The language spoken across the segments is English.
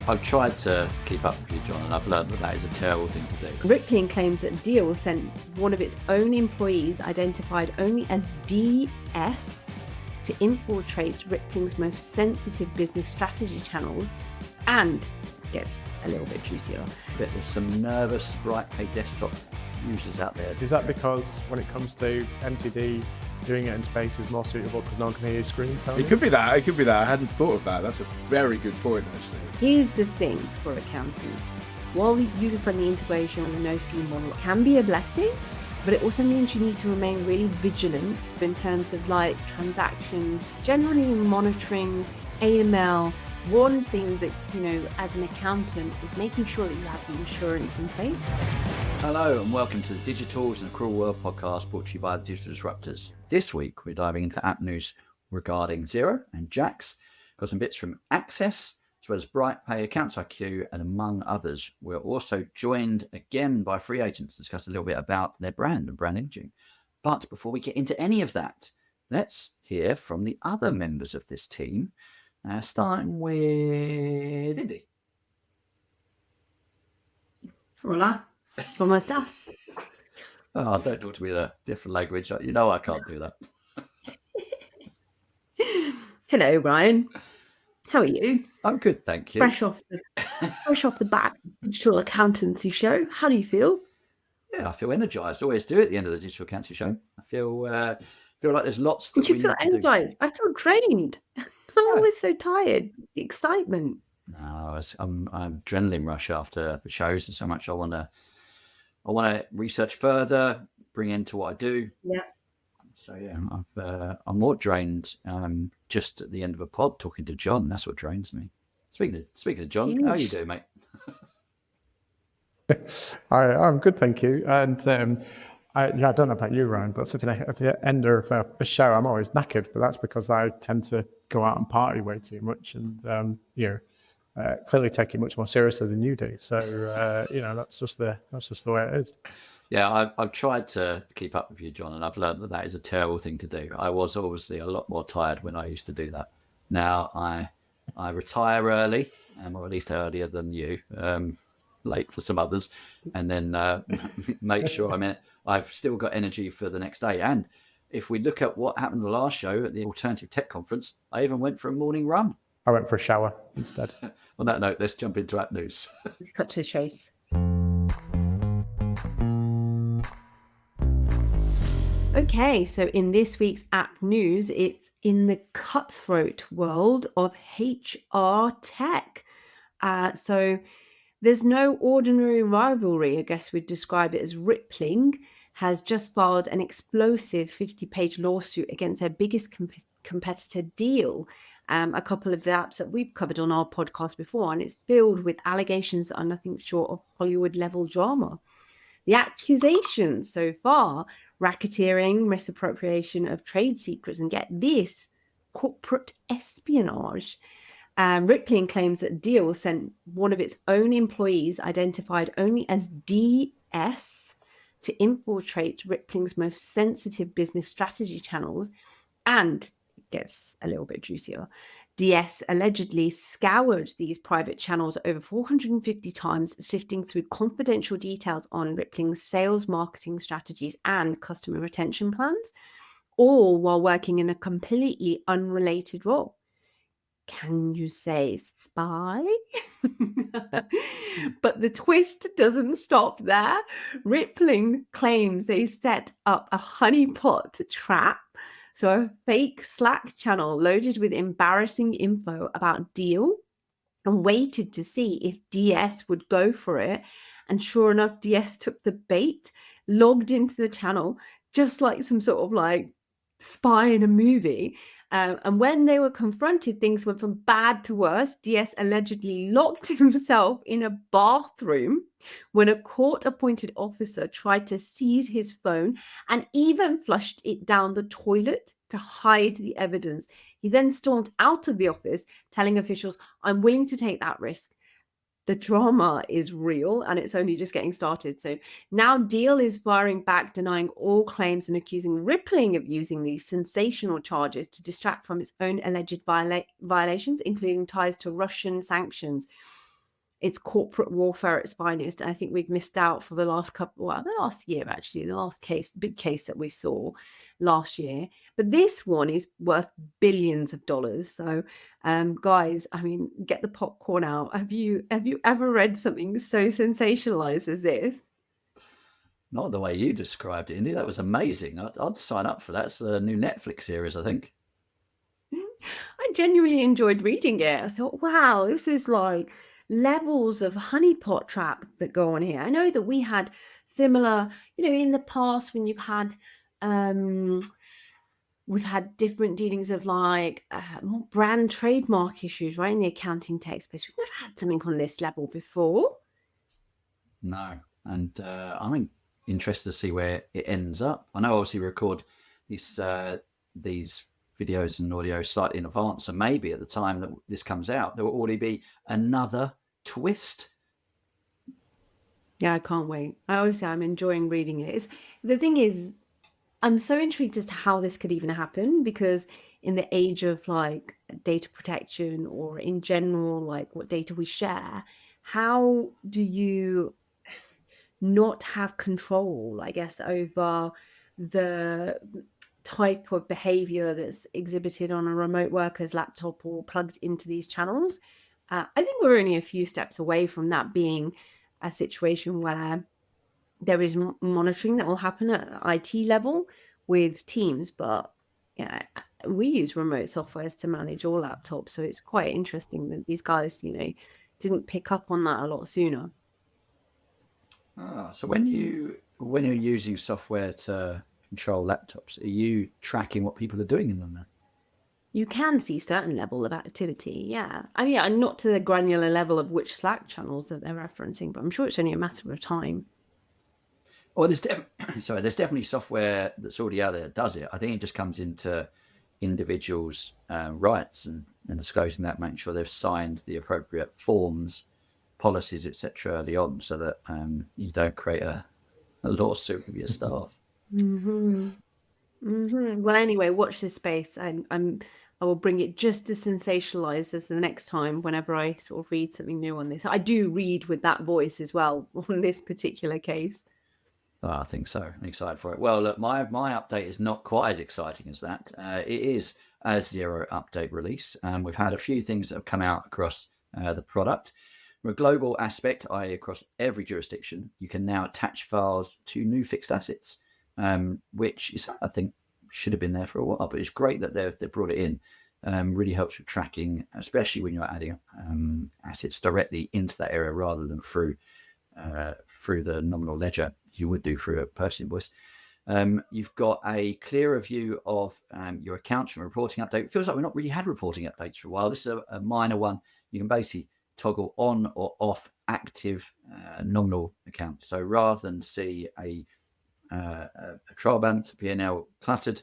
I've tried to keep up with you, John, and I've learned that is a terrible thing to do. Rippling claims that Deel sent one of its own employees, identified only as DS, to infiltrate Rippling's most sensitive business strategy channels, and gets a little bit juicier. But there's some nervous BrightPay desktop users out there. Is that because when it comes to MTD, doing it in space is more suitable because no one can hear your screen? It could be that. I hadn't thought of that. That's a very good point, actually. Here's the thing for accounting. While the user-friendly integration and the no-fee model can be a blessing, but it also means you need to remain really vigilant in terms of like transactions, generally monitoring AML. One thing that, as an accountant is making sure that you have the insurance in place. Hello and welcome to the Digitals and Accrual World podcast brought to you by the Digital Disruptors. This week we're diving into app news regarding Xero and Jax. Got some bits from Access, as well as BrightPay, Accounts IQ, and among others. We're also joined again by FreeAgent to discuss a little bit about their brand and brand imaging. But before we get into any of that, let's hear from the other members of this team, starting with Indi. Hola, ¿cómo estás? Oh, don't talk to me in a different language. You know I can't do that. Hello, Ryan. How are you? I'm good, thank you. Fresh off the back digital accountancy show. How do you feel? Yeah, I feel energized. Always do at the end of the digital accountancy show. I feel like there's lots that Did you we feel need to do. energized? I feel drained. I'm always so tired. The excitement. No, I'm adrenaline rush after the shows, and so much I want to research further, bring into what I do. Yeah. So yeah, I'm more drained. Just at the end of a pod talking to John. That's what drains me. Speaking of John, Huge. how are you doing, mate? I'm good, thank you. And I don't know about you, Ryan, but at the end of a show, I'm always knackered. But that's because I tend to go out and party way too much, and clearly take it much more seriously than you do. So that's just the way it is. Yeah, I've tried to keep up with you, John, and I've learned that is a terrible thing to do. I was obviously a lot more tired when I used to do that. Now I retire early, or at least earlier than you, late for some others, and then make sure I've still got energy for the next day. And if we look at what happened the last show at the Alternative Tech Conference, I even went for a morning run. I went for a shower instead. On that note, let's jump into app news. Let's cut to the chase. Okay, so in this week's app news, it's in the cutthroat world of HR tech. So there's no ordinary rivalry, I guess we'd describe it as. Rippling has just filed an explosive 50-page lawsuit against their biggest competitor, Deel. A couple of the apps that we've covered on our podcast before, and it's filled with allegations that are nothing short of Hollywood-level drama. The accusations so far: racketeering, misappropriation of trade secrets, and get this, corporate espionage. Rippling claims that Deel sent one of its own employees, identified only as DS, to infiltrate Rippling's most sensitive business strategy channels, and it gets a little bit juicier. DS allegedly scoured these private channels over 450 times, sifting through confidential details on Rippling's sales marketing strategies and customer retention plans, all while working in a completely unrelated role. Can you say spy? But the twist doesn't stop there. Rippling claims they set up a honeypot trap, so a fake Slack channel loaded with embarrassing info about Deel, and waited to see if DS would go for it. And sure enough, DS took the bait, logged into the channel, just like some sort of like spy in a movie. And when they were confronted, things went from bad to worse. DS allegedly locked himself in a bathroom when a court-appointed officer tried to seize his phone and even flushed it down the toilet to hide the evidence. He then stormed out of the office, telling officials, "I'm willing to take that risk." The drama is real, and it's only just getting started. So now Deel is firing back, denying all claims and accusing Rippling of using these sensational charges to distract from its own alleged violations, including ties to Russian sanctions. it's corporate warfare at its finest. I think we've missed out for the last year, actually, the big case that we saw last year. But this one is worth billions of dollars. So, guys, I mean, get the popcorn out. Have you ever read something so sensationalized as this? Not the way you described it, Indy. That was amazing. I'd sign up for that. It's a new Netflix series, I think. I genuinely enjoyed reading it. I thought, wow, this is like levels of honeypot trap that go on here. I know that we had similar, in the past when we've had different dealings of like more brand trademark issues, right, in the accounting tech space. We've never had something on this level before. No, and I'm interested to see where it ends up. I know obviously we record these videos and audio slightly in advance, so maybe at the time that this comes out, there will already be another twist. Yeah, I can't wait. I'm enjoying reading it. The thing is, I'm so intrigued as to how this could even happen, because in the age of like data protection, or in general, like what data we share, how do you not have control, I guess, over the type of behavior that's exhibited on a remote worker's laptop or plugged into these channels? I think we're only a few steps away from that being a situation where there is monitoring that will happen at IT level with teams, but yeah, we use remote softwares to manage all laptops, so it's quite interesting that these guys, didn't pick up on that a lot sooner. So when you're using software to control laptops, are you tracking what people are doing in them then? You can see certain level of activity, yeah. I mean, not to the granular level of which Slack channels that they're referencing, but I'm sure it's only a matter of time. Well, there's definitely software that's already out there that does it. I think it just comes into individuals' rights and disclosing that, making sure they've signed the appropriate forms, policies, etc. early on, so that you don't create a lawsuit with your staff. Well, anyway, watch this space. I will bring it just as sensationalized as the next time whenever I sort of read something new on this. I do read with that voice as well on this particular case. Oh, I think so. I'm excited for it. Well, look, my update is not quite as exciting as that. It is a Xero update release. We've had a few things that have come out across the product. From a global aspect, i.e. across every jurisdiction, you can now attach files to new fixed assets, which is, I think, should have been there for a while, but it's great that they've brought it in. Really helps with tracking, especially when you're adding assets directly into that area rather than through the nominal ledger you would do through a purchase invoice. You've got a clearer view of your accounts from a reporting update. It feels like we've not really had reporting updates for a while. This is a minor one. You can basically toggle on or off active nominal accounts. So rather than see a trial balance, a P&L cluttered,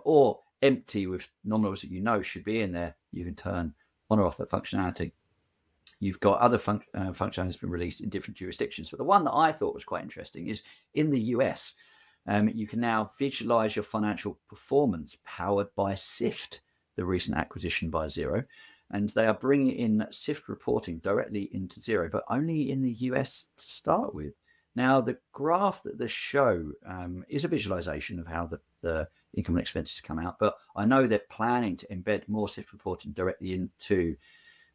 or empty with nominals that should be in there, you can turn on or off that functionality. You've got other functionalities been released in different jurisdictions, but the one that I thought was quite interesting is in the US. You can now visualize your financial performance powered by Syft, the recent acquisition by Xero, and they are bringing in Syft reporting directly into Xero, but only in the US to start with. Now, the graph that they show is a visualization of how the income and expenses come out, but I know they're planning to embed more Syft reporting directly into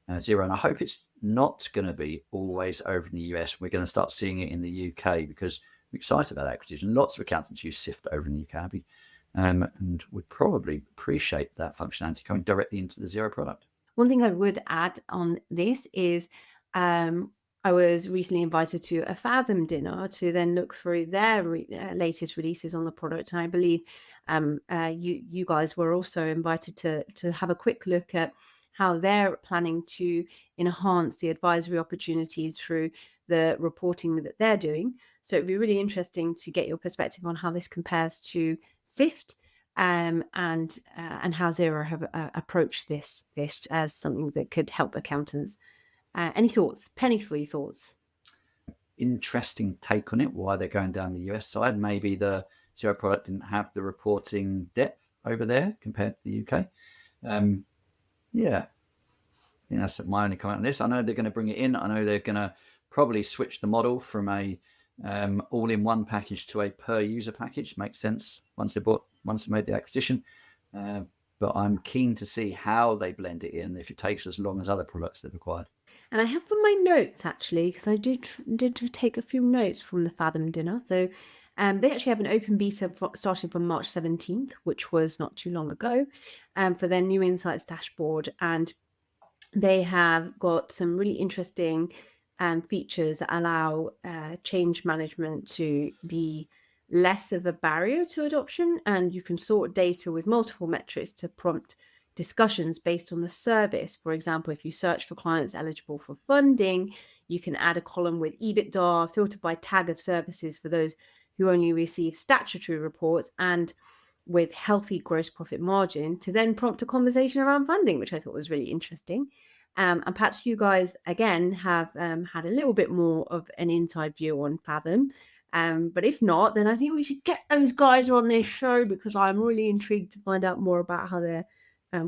Xero, and I hope it's not going to be always over in the US. We're going to start seeing it in the UK because I'm excited about that acquisition. Lots of accountants use Syft over in the UK, and would probably appreciate that functionality coming directly into the Xero product. One thing I would add on this is I was recently invited to a Fathom dinner to then look through their latest releases on the product. And I believe you guys were also invited to have a quick look at how they're planning to enhance the advisory opportunities through the reporting that they're doing. So it'd be really interesting to get your perspective on how this compares to Syft, and how Xero have approached this as something that could help accountants. Any thoughts? Penny, for your thoughts? Interesting take on it, why they're going down the US side. Maybe the Xero product didn't have the reporting depth over there compared to the UK. Yeah, think that's my only comment on this. I know they're going to bring it in. I know they're going to probably switch the model from a all-in-one package to a per-user package. Makes sense once they made the acquisition. But I'm keen to see how they blend it in if it takes as long as other products they've acquired. And I have on my notes, actually, because I did take a few notes from the Fathom dinner. So they actually have an open beta starting from March 17th, which was not too long ago, for their new Insights dashboard. And they have got some really interesting features that allow change management to be less of a barrier to adoption, and you can sort data with multiple metrics to prompt discussions based on the service. For example, if you search for clients eligible for funding, you can add a column with EBITDA, filtered by tag of services for those who only receive statutory reports, and with healthy gross profit margin to then prompt a conversation around funding, which I thought was really interesting. And perhaps you guys, again, have had a little bit more of an inside view on Fathom. But if not, then I think we should get those guys on this show, because I'm really intrigued to find out more about how they're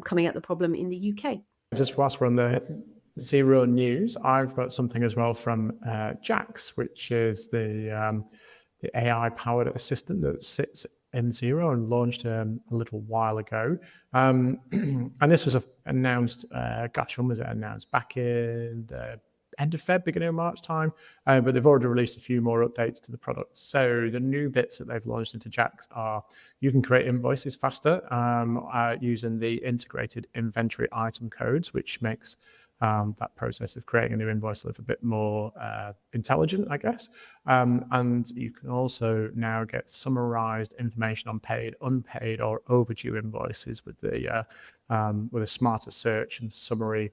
coming at the problem in the UK. Just whilst we're on the Xero news, I've got something as well from Jax, which is the AI-powered assistant that sits in Xero and launched a little while ago. And this was announced, when was it announced? Back in the end of Feb, beginning of March time, but they've already released a few more updates to the product. So the new bits that they've launched into Jax are you can create invoices faster using the integrated inventory item codes, which makes that process of creating a new invoice a little bit more intelligent, I guess. And you can also now get summarized information on paid, unpaid, or overdue invoices with a smarter search and summary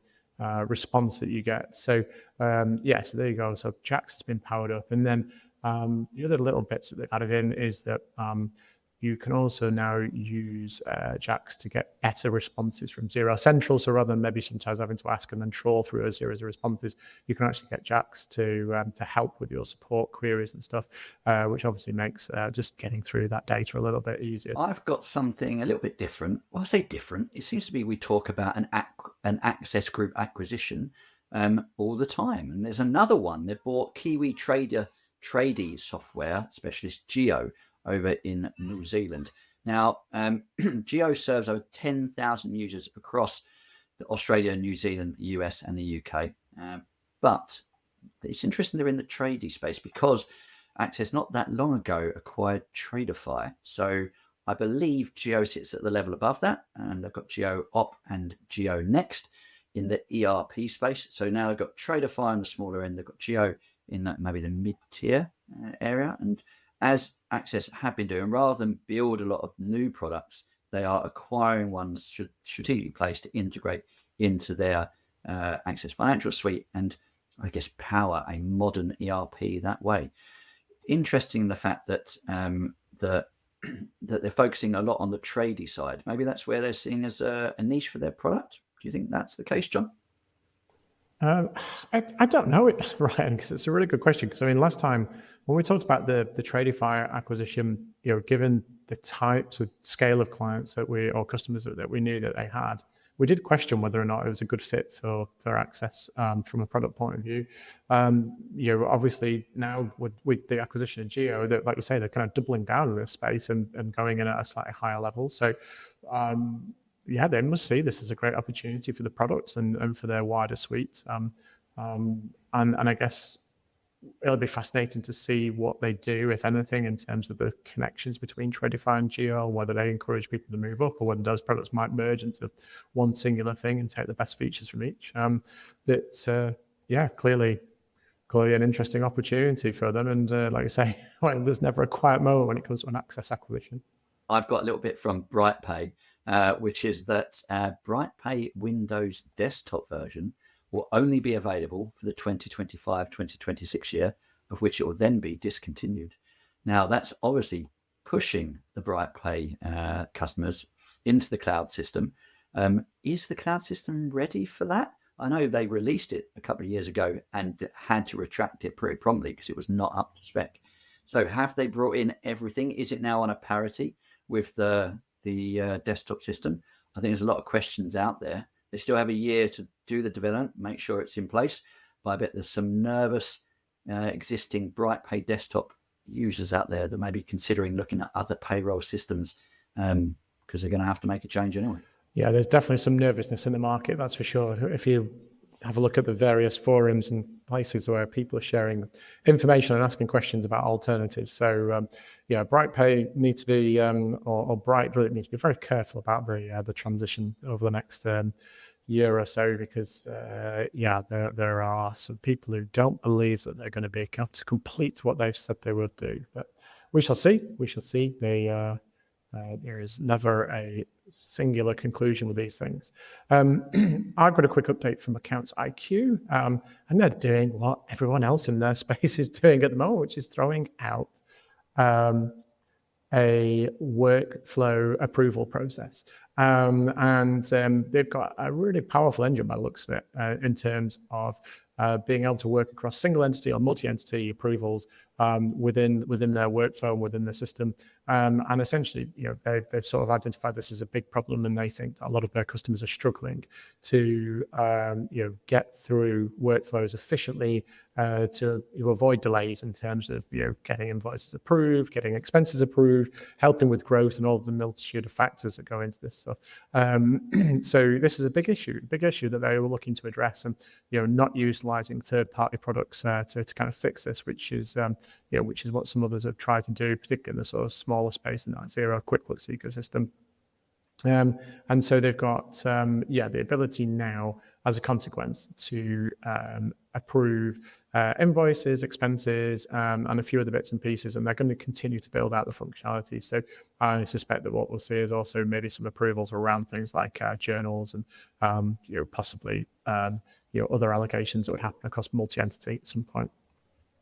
response that you get. So so there you go. So Jax has been powered up, and then the other little bits that they've added in is that you can also now use Jax to get better responses from Xero Central. So rather than maybe sometimes having to ask and then trawl through a series of responses, you can actually get Jax to help with your support queries and stuff, which obviously makes just getting through that data a little bit easier. I've got something a little bit different. Well, I say different. It seems to be we talk about an Access Group acquisition all the time. And there's another one. They bought Kiwi tradie software specialist Geo over in New Zealand. Now, Geo serves over 10,000 users across Australia, New Zealand, the US, and the UK. But it's interesting they're in the tradie space because Access not that long ago acquired Tradeify. So I believe Geo sits at the level above that, and they've got Geo Op and Geo Next in the ERP space. So now they've got Tradeify on the smaller end, they've got Geo in maybe the mid-tier area. And as Access have been doing, rather than build a lot of new products, they are acquiring ones strategically placed to integrate into their Access Financial Suite and, I guess, power a modern ERP that way. Interesting the fact that that they're focusing a lot on the tradie side. Maybe that's where they're seeing as a niche for their product. Do you think that's the case, John? I don't know it, Ryan, because it's a really good question. Because I mean, last time when we talked about the Tradeify acquisition, given the types of scale of clients or customers that we knew that they had, we did question whether or not it was a good fit for Access from a product point of view. Obviously now with the acquisition of Geo, that, like you say, they're kind of doubling down in this space and going in at a slightly higher level. So they must see this as a great opportunity for the products and for their wider suite. And I guess it'll be fascinating to see what they do, if anything, in terms of the connections between Tradeify and Geo, whether they encourage people to move up or whether those products might merge into one singular thing and take the best features from each. Clearly an interesting opportunity for them. And like I say, there's never a quiet moment when it comes to an Access acquisition. I've got a little bit from BrightPay, which is that BrightPay Windows desktop version will only be available for the 2025-2026 year, of which it will then be discontinued. Now, that's obviously pushing the BrightPay customers into the cloud system. Is the cloud system ready for that? I know they released it a couple of years ago and had to retract it pretty promptly because it was not up to spec. So have they brought in everything? Is it now on a parity with the desktop system? I think there's a lot of questions out there. They still have a year do the development, make sure it's in place. But I bet there's some nervous existing BrightPay desktop users out there that may be considering looking at other payroll systems because they're going to have to make a change anyway. Yeah, there's definitely some nervousness in the market, that's for sure. If you have a look at the various forums and places where people are sharing information and asking questions about alternatives. So, BrightPay needs to be, or Bright really needs to be very careful about the transition over the next year or so, because, there are some people who don't believe that they're going to be able to complete what they've said they would do. But we shall see. There is never a singular conclusion with these things. I've got a quick update from Accounts IQ, and they're doing what everyone else in their space is doing at the moment, which is throwing out a workflow approval process. And they've got a really powerful engine by the looks of it in terms of being able to work across single entity or multi-entity approvals within their workflow and within the system. And essentially, they've sort of identified this as a big problem, and they think a lot of their customers are struggling to get through workflows efficiently to avoid delays in terms of getting invoices approved, getting expenses approved, helping with growth, and all of the multitude of factors that go into this stuff. So this is a big issue that they were looking to address, and not utilizing third-party products to kind of fix this, which is what some others have tried to do, particularly in the sort of smaller space in that Xero QuickBooks ecosystem. And so they've got the ability now, as a consequence, to approve invoices, expenses, and a few other bits and pieces, and they're going to continue to build out the functionality. So I suspect that what we'll see is also maybe some approvals around things like journals and possibly other allocations that would happen across multi-entity at some point.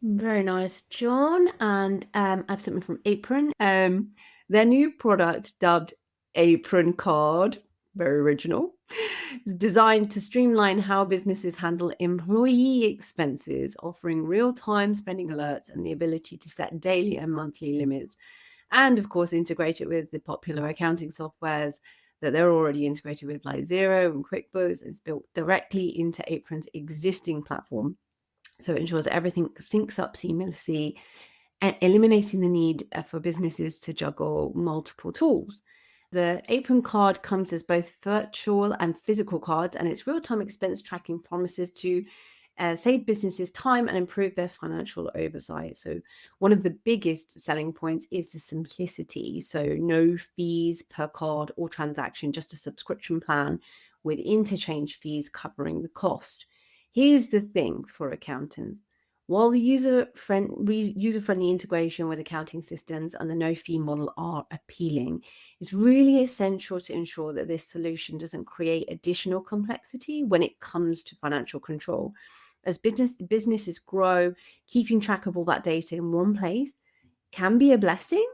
Very nice, John. And I have something from Apron. Their new product, dubbed Apron Card, very original, designed to streamline how businesses handle employee expenses, offering real-time spending alerts and the ability to set daily and monthly limits. And of course, integrate it with the popular accounting softwares that they're already integrated with, like Xero and QuickBooks. It's built directly into Apron's existing platform. So it ensures that everything syncs up seamlessly, and eliminating the need for businesses to juggle multiple tools. The Apron card comes as both virtual and physical cards, and its real-time expense tracking promises to save businesses time and improve their financial oversight. So one of the biggest selling points is the simplicity. So no fees per card or transaction, just a subscription plan with interchange fees covering the cost. Here's the thing for accountants. While the user-friendly integration with accounting systems and the no-fee model are appealing, it's really essential to ensure that this solution doesn't create additional complexity when it comes to financial control. As businesses grow, keeping track of all that data in one place can be a blessing,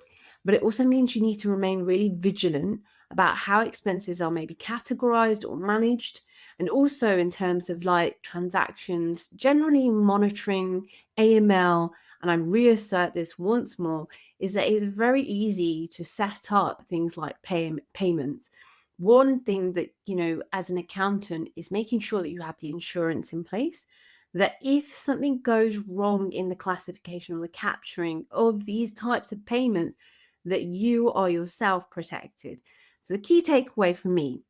but it also means you need to remain really vigilant about how expenses are maybe categorized or managed. And also in terms of like transactions, generally monitoring AML, and I reassert this once more, is that it's very easy to set up things like payments. One thing that, as an accountant is making sure that you have the insurance in place, that if something goes wrong in the classification or the capturing of these types of payments, that you are yourself protected. So the key takeaway for me,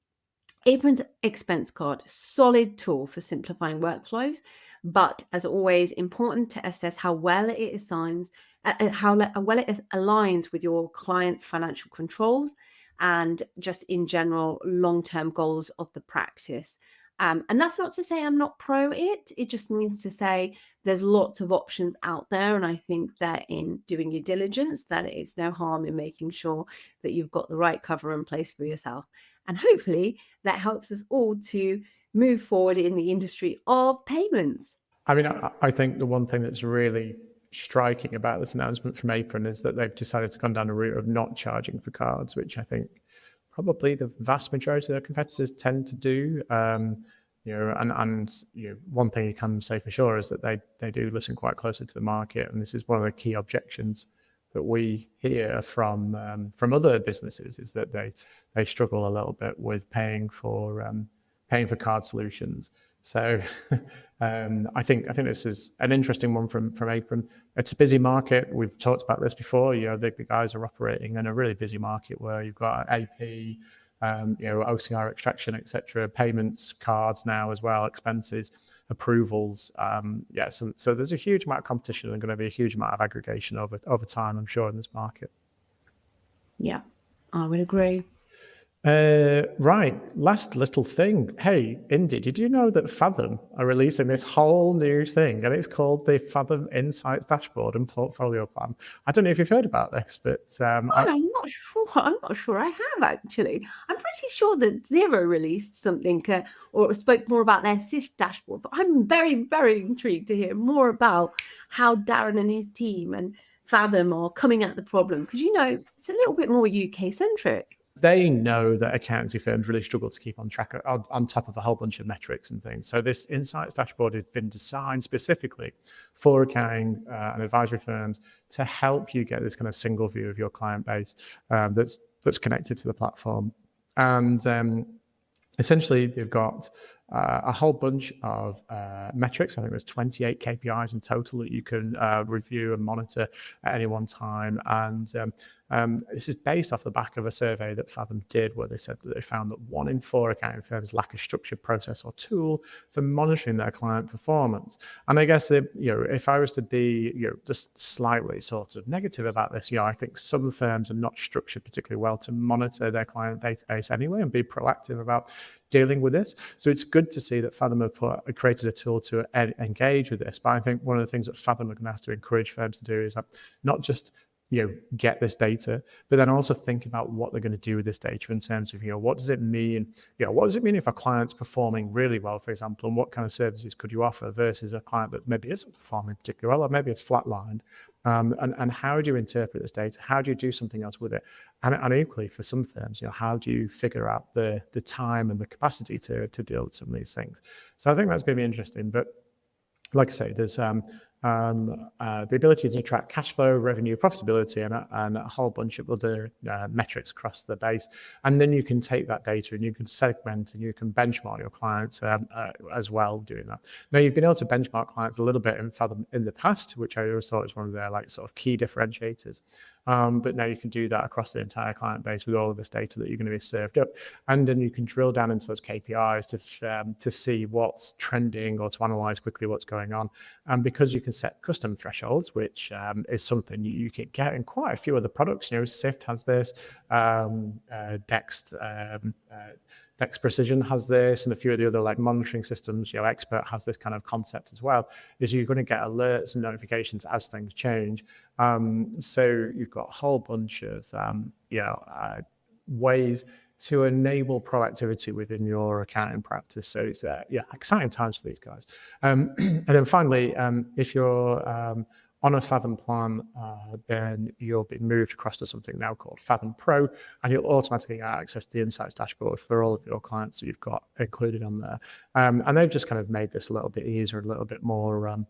Apron's expense card, solid tool for simplifying workflows, but as always, important to assess how well it aligns with your client's financial controls and just in general long-term goals of the practice. And that's not to say I'm not pro it. It just means to say there's lots of options out there. And I think that in doing your diligence, that it's no harm in making sure that you've got the right cover in place for yourself. And hopefully that helps us all to move forward in the industry of payments. I mean, I think the one thing that's really striking about this announcement from Apron is that they've decided to go down a route of not charging for cards, which I think probably the vast majority of their competitors tend to do. One thing you can say for sure is that they do listen quite closely to the market, and this is one of the key objections that we hear from other businesses, is that they struggle a little bit with paying for card solutions. So I think this is an interesting one from Apron. It's a busy market. We've talked about this before. The guys are operating in a really busy market where you've got AP, OCR extraction, etc., payments, cards now as well, expenses, approvals. So there's a huge amount of competition and going to be a huge amount of aggregation over time, I'm sure, in this market. Yeah, I would agree. Right, last little thing. Hey, Indi, did you know that Fathom are releasing this whole new thing, and it's called the Fathom Insights Dashboard and Portfolio Plan? I don't know if you've heard about this, but I'm not sure. I'm not sure I have, actually. I'm pretty sure that Xero released something or spoke more about their Syft dashboard, but I'm very, very intrigued to hear more about how Darren and his team and Fathom are coming at the problem, because it's a little bit more UK centric. they know that accountancy firms really struggle to keep on track on top of a whole bunch of metrics and things. So this Insights dashboard has been designed specifically for accounting and advisory firms to help you get this kind of single view of your client base that's connected to the platform. And essentially, they've got a whole bunch of metrics. I think there's 28 KPIs in total that you can review and monitor at any one time. And this is based off the back of a survey that Fathom did, where they said that they found that 1 in 4 accounting firms lack a structured process or tool for monitoring their client performance. And I guess that, if I was to be just slightly sort of negative about this, I think some firms are not structured particularly well to monitor their client database anyway and be proactive about dealing with this. So it's good to see that Fathom have created a tool to engage with this. But I think one of the things that Fathom are going to have to encourage firms to do is not just get this data, but then also think about what they're going to do with this data in terms of, what does it mean? What does it mean if a client's performing really well, for example, and what kind of services could you offer versus a client that maybe isn't performing particularly well, or maybe it's flatlined? And how do you interpret this data? How do you do something else with it? And equally for some firms, how do you figure out the time and the capacity to deal with some of these things? So I think that's going to be interesting. But like I say, there's the ability to track cash flow, revenue, profitability, and a whole bunch of other metrics across the base. And then you can take that data and you can segment and you can benchmark your clients as well doing that. Now, you've been able to benchmark clients a little bit in Fathom in the past, which I always thought was one of their sort of key differentiators. But now you can do that across the entire client base with all of this data that you're going to be served up. And then you can drill down into those KPIs to see what's trending or to analyze quickly what's going on. And because you can set custom thresholds, which is something you can get in quite a few other products. Syft has this, Dex Precision has this, and a few of the other monitoring systems. Expert has this kind of concept as well. Is you're going to get alerts and notifications as things change. So you've got a whole bunch of ways to enable proactivity within your accounting practice. So it's exciting times for these guys. And then finally, if you're on a Fathom plan, then you'll be moved across to something now called Fathom Pro, and you'll automatically get access to the Insights dashboard for all of your clients that you've got included on there. And they've just kind of made this a little bit easier, a little bit more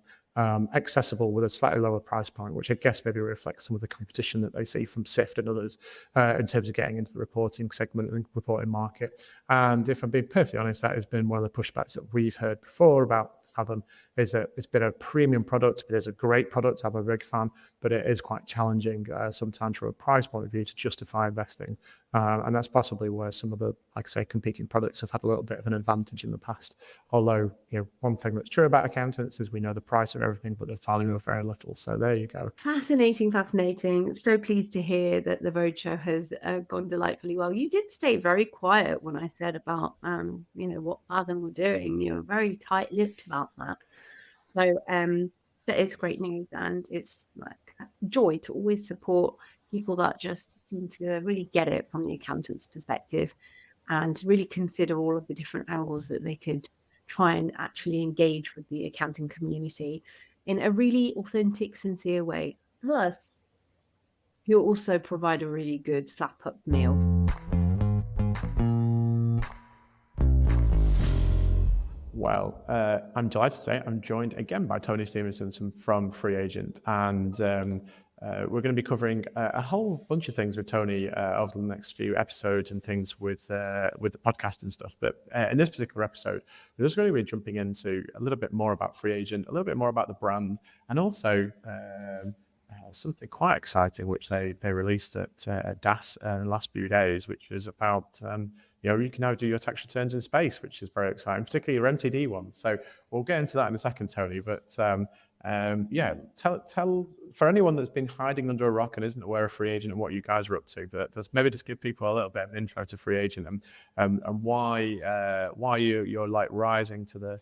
accessible with a slightly lower price point, which I guess maybe reflects some of the competition that they see from Syft and others in terms of getting into the reporting segment and reporting market. And if I'm being perfectly honest, that has been one of the pushbacks that we've heard before about Fathom. Is that it's been a premium product. It is a great product. I'm a big fan, but it is quite challenging sometimes from a price point of view to justify investing. And that's possibly where some of the, competing products have had a little bit of an advantage in the past. Although, one thing that's true about accountants is we know the price of everything, but the value of very little. So there you go. Fascinating. So pleased to hear that the roadshow has gone delightfully well. You did stay very quiet when I said about, what Fathom were doing. You were very tight-lipped about that. So that is great news, and it's a joy to always support people that just seem to really get it from the accountant's perspective and really consider all of the different angles that they could try and actually engage with the accounting community in a really authentic, sincere way. Plus, you also provide a really good slap-up meal. Well, I'm delighted to say I'm joined again by Tony Stevenson from FreeAgent. And we're going to be covering a whole bunch of things with Tony over the next few episodes and things with the podcast and stuff. But in this particular episode, we're just going to be jumping into a little bit more about FreeAgent, a little bit more about the brand, and also something quite exciting which they released at DAS in the last few days, which is about you can now do your tax returns in space, which is very exciting, particularly your MTD ones. So we'll get into that in a second, Tony. But tell for anyone that's been hiding under a rock and isn't aware of FreeAgent and what you guys are up to, but maybe just give people a little bit of an intro to FreeAgent and why you're like rising to the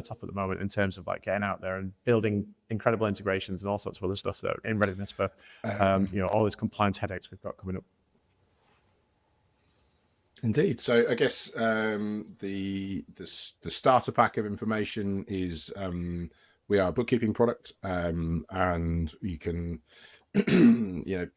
top at the moment in terms of like getting out there and building incredible integrations and all sorts of other stuff that are in readiness for all these compliance headaches we've got coming up. Indeed. So I guess the starter pack of information is we are a bookkeeping product, and you can do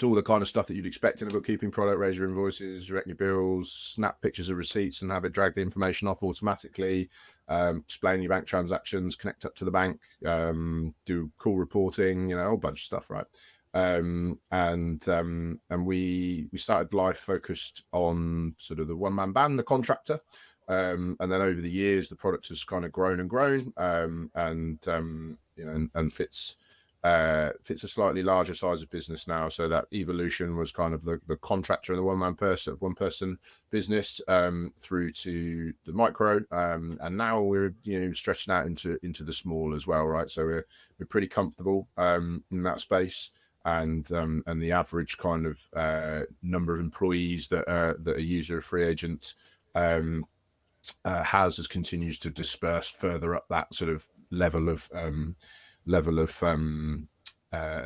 all the kind of stuff that you'd expect in a bookkeeping product: raise your invoices, direct your bills, snap pictures of receipts, and have it drag the information off automatically. Explain your bank transactions, connect up to the bank, do call reporting, a whole bunch of stuff, right? And we started life focused on sort of the one-man band, the contractor, and then over the years the product has kind of grown and grown, and fits a slightly larger size of business now. So that evolution was kind of the contractor and the one person business through to the micro, and now we're stretching out into the small as well, right? So we're pretty comfortable in that space. And the average kind of number of employees that a user of FreeAgent has continues to disperse further up that sort of level of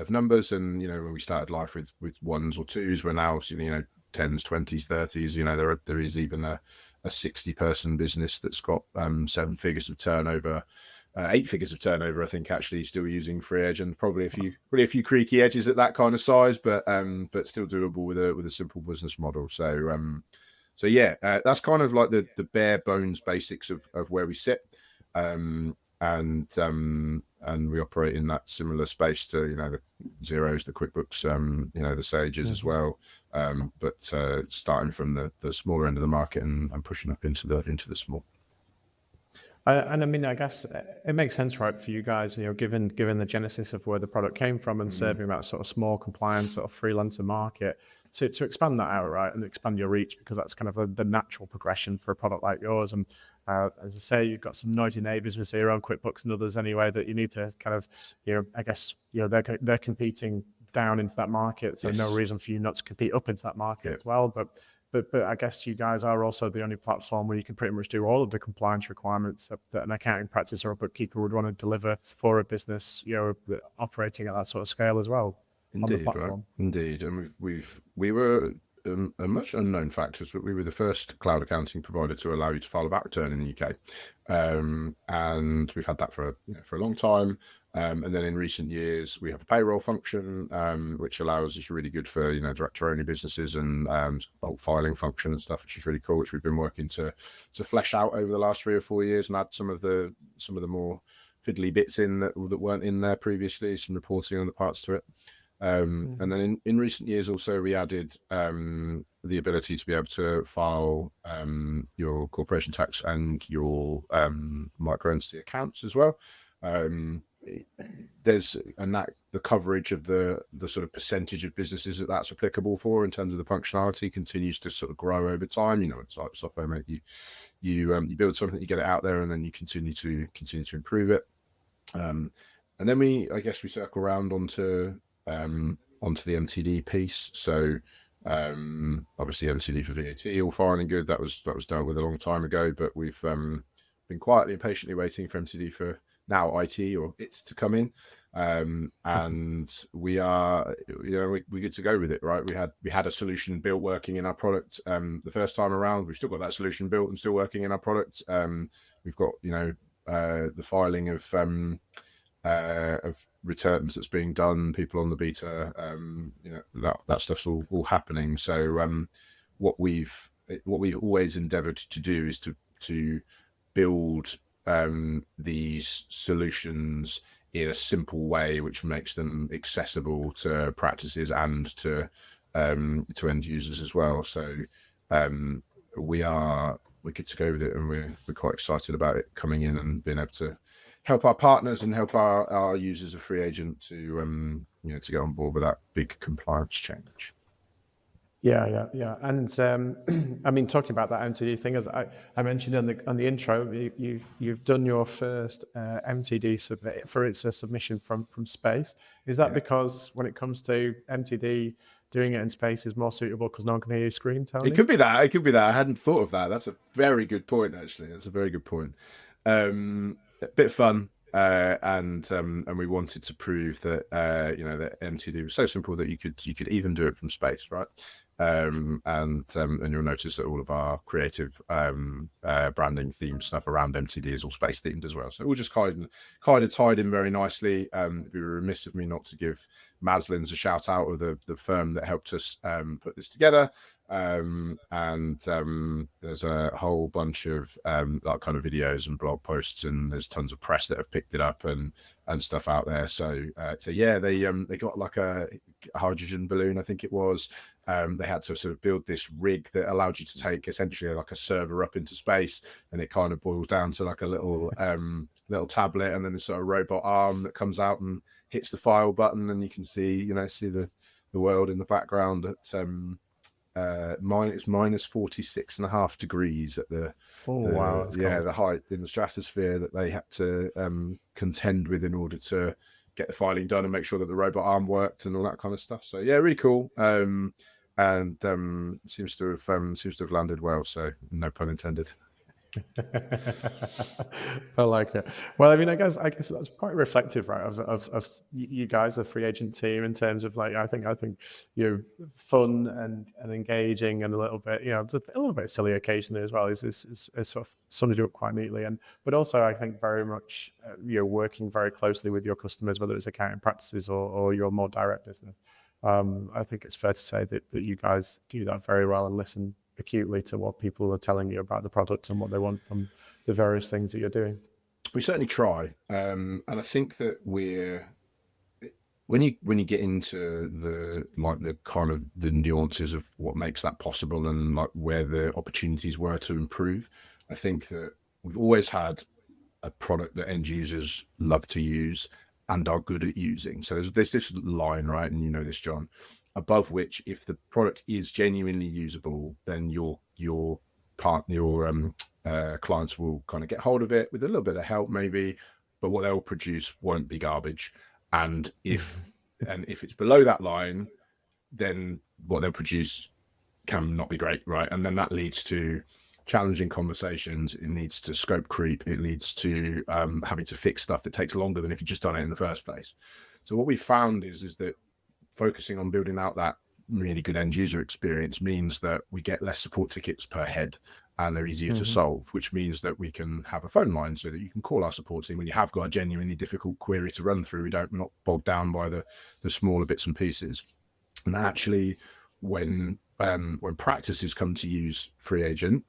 numbers. And when we started life with ones or twos, we're now 10s, 20s, 30s. There is even a 60-person business that's got 7 figures of turnover. 8 figures of turnover, I think, actually still using FreeAgent. Probably a few creaky edges at that kind of size, but still doable with a simple business model. So that's kind of like the bare bones basics of where we sit, and we operate in that similar space to the Xeros, the QuickBooks, the Sages as well, but starting from the smaller end of the market and pushing up into the small. And I mean, I guess it makes sense, right, for you guys, given the genesis of where the product came from and serving that sort of small compliance sort of freelancer market, to expand that out, right, and expand your reach, because that's kind of the natural progression for a product like yours. And as I say, you've got some noisy neighbors with Xero and QuickBooks and others anyway that you need to kind of, I guess, they're competing down into that market, so yes. No reason for you not to compete up into that market as well. But I guess you guys are also the only platform where you can pretty much do all of the compliance requirements that an accounting practice or a bookkeeper would want to deliver for a business, operating at that sort of scale as well. Indeed, on the platform. Right? Indeed, and we were a much unknown factor, but we were the first cloud accounting provider to allow you to file a VAT return in the UK, and we've had that for a long time. And then in recent years, we have a payroll function, which allows us really good for director-only businesses, and bulk filing function and stuff, which is really cool. Which we've been working to flesh out over the last 3 or 4 years, and add some of the more fiddly bits in that weren't in there previously, some reporting on the parts to it. And then in recent years, also we added the ability to be able to file your corporation tax and your micro entity accounts as well. There's the coverage of the sort of percentage of businesses that's applicable for in terms of the functionality continues to sort of grow over time. It's like software, mate. You build something, you get it out there, and then you continue to improve it. And then we circle around onto the MTD piece. So obviously MTD for VAT, all fine and good. That was dealt with a long time ago, but we've been quietly and patiently waiting for MTD for now IT or it's to come in, and we are we're good to go with it, right? We had a solution built working in our product the first time around. We've still got that solution built and still working in our product. We've got the filing of returns that's being done, people on the beta, that stuff's all happening. So what we've always endeavored to do is to build these solutions in a simple way, which makes them accessible to practices and to end users as well. So we're good to go with it, and we're quite excited about it coming in and being able to help our partners and help our users of FreeAgent to to get on board with that big compliance change. Yeah. And I mean, talking about that MTD thing, as I mentioned on the intro, you've done your first MTD submit for its submission from space. Is that because when it comes to MTD, doing it in space is more suitable because no one can hear you scream, Tony? It could be that. I hadn't thought of that. That's a very good point, actually. That's a very good point. A bit fun. And we wanted to prove that that MTD was so simple that you could even do it from space, right? And you'll notice that all of our creative branding theme stuff around MTD is all space themed as well. So it all just kind of tied in very nicely. It'd be remiss of me not to give Maslin's a shout out, of the firm that helped us put this together. There's a whole bunch of like kind of videos and blog posts, and there's tons of press that have picked it up and stuff out there. So yeah, they got like a hydrogen balloon, I think it was. They had to sort of build this rig that allowed you to take essentially like a server up into space, and it kind of boils down to like a little tablet, and then this sort of robot arm that comes out and hits the file button, and you can see the world in the background at minus 46.5 degrees at the height in the stratosphere that they had to contend with in order to get the filing done and make sure that the robot arm worked and all that kind of stuff. So yeah, really cool. Seems to have landed well. So no pun intended. I like it. Well, I mean, I guess that's quite reflective, right, of you guys, the FreeAgent team, in terms of like I think you're fun and engaging, and a little bit a little bit silly occasionally as well. Is sort of summed it up quite neatly, but also I think very much you're working very closely with your customers, whether it's accounting practices or your more direct business. I think it's fair to say that you guys do that very well and listen acutely to what people are telling you about the product and what they want from the various things that you're doing. We certainly try, and I think that when you get into the kind of the nuances of what makes that possible and like where the opportunities were to improve, I think that we've always had a product that end users love to use and are good at using. So there's this line, right, and you know this, John, above which, if the product is genuinely usable, then your clients will kind of get hold of it with a little bit of help maybe, but what they'll produce won't be garbage. And if it's below that line, then what they'll produce can not be great, right? And then that leads to challenging conversations. It leads to scope creep. It leads to having to fix stuff that takes longer than if you just done it in the first place. So what we found is that focusing on building out that really good end user experience means that we get less support tickets per head, and they're easier to solve, which means that we can have a phone line so that you can call our support team when you have got a genuinely difficult query to run through. We're not bogged down by the smaller bits and pieces. And actually, when practices come to use FreeAgent,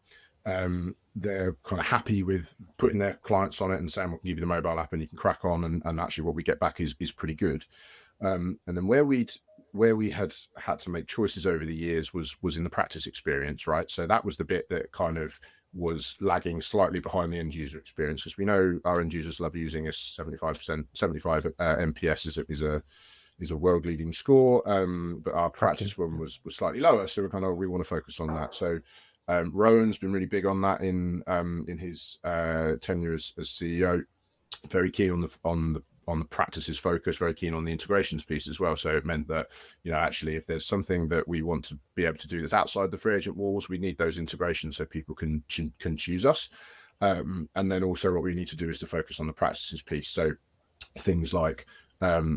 they're kind of happy with putting their clients on it and saying, we can give you the mobile app and you can crack on. And actually what we get back is pretty good. And then where we had to make choices over the years was in the practice experience, right? So that was the bit that kind of was lagging slightly behind the end user experience, because we know our end users love using us. 75 NPS is a world leading score, but our practice one was slightly lower. So we want to focus on that. So Rowan's been really big on that in his tenure as CEO. Very keen on the practices focus, very keen on the integrations piece as well. So it meant that, actually, if there's something that we want to be able to do that's outside the FreeAgent walls, we need those integrations so people can choose us. And then also what we need to do is to focus on the practices piece. So things like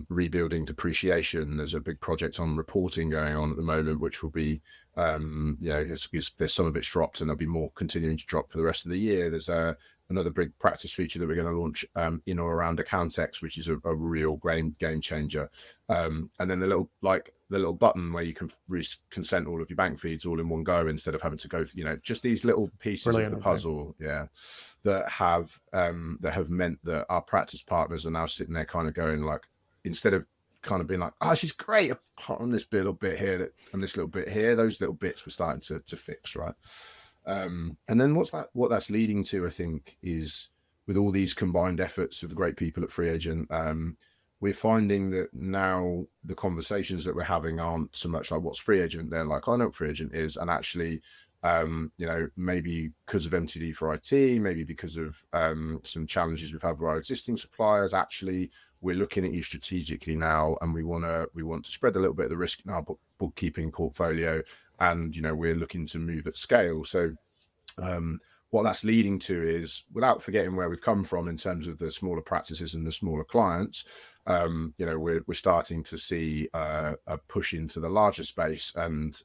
rebuilding depreciation. There's a big project on reporting going on at the moment, which will be, there's some of it's dropped and there'll be more continuing to drop for the rest of the year. There's another big practice feature that we're going to launch in or around Accountex, which is a real game changer. And then the little the little button where you can consent all of your bank feeds all in one go instead of having to go, just these little pieces of the puzzle, that have meant that our practice partners are now sitting there kind of going like, instead of kind of being like, oh, this is great, apart from this little bit here and this little bit here, those little bits we're starting to fix, right? And then what that's leading to, I think, is with all these combined efforts of the great people at FreeAgent, we're finding that now the conversations that we're having aren't so much like what's FreeAgent. They're like, I know what FreeAgent is, and actually, maybe because of MTD for IT, maybe because of some challenges we've had with our existing suppliers, actually we're looking at you strategically now, and we want to spread a little bit of the risk in our bookkeeping portfolio, and we're looking to move at scale. So what that's leading to is, without forgetting where we've come from in terms of the smaller practices and the smaller clients, we're starting to see a push into the larger space, and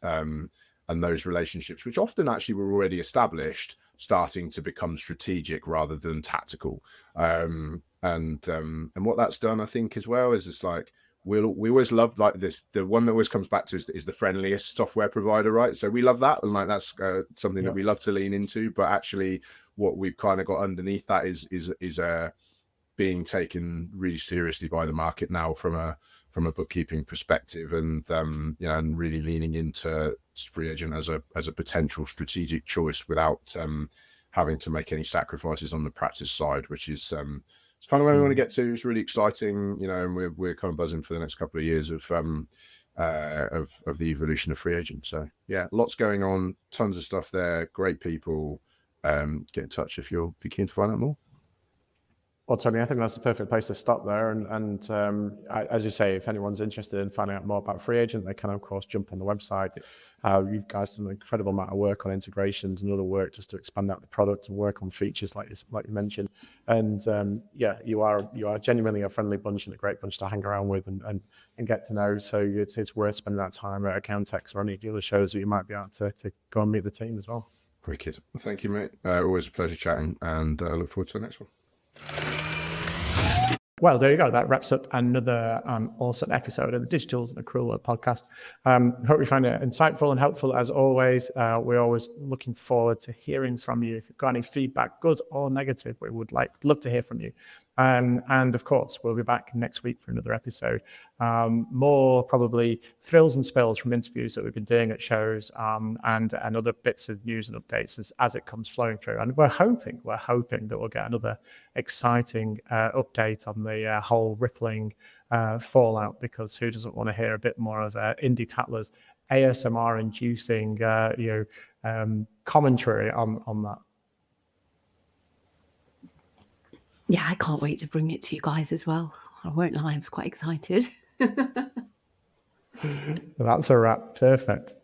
those relationships, which often actually were already established, starting to become strategic rather than tactical. And what that's done, I think, as well, is it's like, we always love like this. The one that always comes back to is the friendliest software provider, right? So we love that, and like that's something that we love to lean into. But actually, what we've kind of got underneath that is being taken really seriously by the market now from a bookkeeping perspective, and and really leaning into FreeAgent as a potential strategic choice without having to make any sacrifices on the practice side, which is it's kind of where we want to get to. It's really exciting, and we're kind of buzzing for the next couple of years of the evolution of FreeAgent. So yeah, lots going on, tons of stuff there, great people. Get in touch if you're keen to find out more. Well, Tony, I think that's the perfect place to stop there. And as you say, if anyone's interested in finding out more about FreeAgent, they can, of course, jump on the website. You guys done an incredible amount of work on integrations and other work just to expand out the product and work on features like you mentioned. And you are genuinely a friendly bunch and a great bunch to hang around with and get to know. So it's worth spending that time at Accountex or any of the other shows that you might be able to go and meet the team as well. Wicked. Well, thank you, mate. Always a pleasure chatting, and I look forward to the next one. Well, there you go. That wraps up another awesome episode of the Digitals and Accrual podcast. Hope you find it insightful and helpful as always. We're always looking forward to hearing from you. If you've got any feedback, good or negative, we would love to hear from you. And of course, we'll be back next week for another episode. More probably thrills and spills from interviews that we've been doing at shows, and other bits of news and updates as it comes flowing through. And we're hoping that we'll get another exciting update on the whole rippling fallout, because who doesn't want to hear a bit more of Indi Tatler's ASMR-inducing commentary on that. Yeah, I can't wait to bring it to you guys as well. I won't lie, I was quite excited. That's a wrap. Perfect.